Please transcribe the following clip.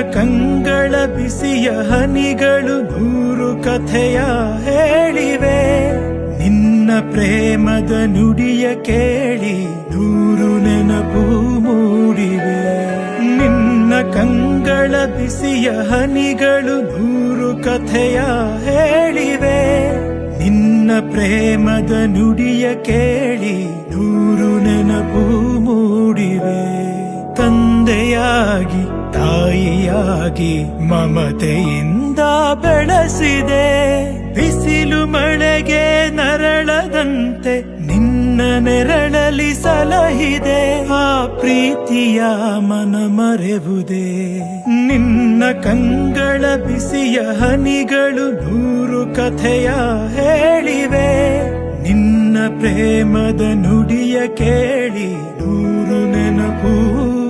ಕಂಗಳ ಬಿಸಿಯ ಹನಿಗಳು ನೂರು ಕಥೆಯ ಹೇಳಿವೆ. ನಿನ್ನ ಪ್ರೇಮದ ನುಡಿಯ ಕೇಳಿ ನೂರು ನೆನಪು ಮೂಡಿವೆ. ನಿನ್ನ ಕಂಗಳ ಬಿಸಿಯ ಹನಿಗಳು ನೂರು ಕಥೆಯ ಹೇಳಿವೆ. ನಿನ್ನ ಪ್ರೇಮದ ನುಡಿಯ ಕೇಳಿ ನೂರು ನೆನಪು ಮೂಡಿವೆ. ತಂದೆಯಾಗಿ ತಾಯಿಯಾಗಿ ಮಮತೆಯಿಂದ ಬೆಳೆಸಿದೆ. ಬಿಸಿಲು ಮಳೆಗೆ ನರಳದಂತೆ ನಿನ್ನ ನೆರಳಲಿ ಸಲಹಿದೆ. ಆ ಪ್ರೀತಿಯ ಮನ ಮರೆವುದೇ. ನಿನ್ನ ಕಂಗಳ ಬಿಸಿಯ ಹನಿಗಳು ನೂರು ಕಥೆಯ ಹೇಳಿವೆ. ನಿನ್ನ ಪ್ರೇಮದ ನುಡಿಯ ಕೇಳಿ ನೂರು ನೆನಪು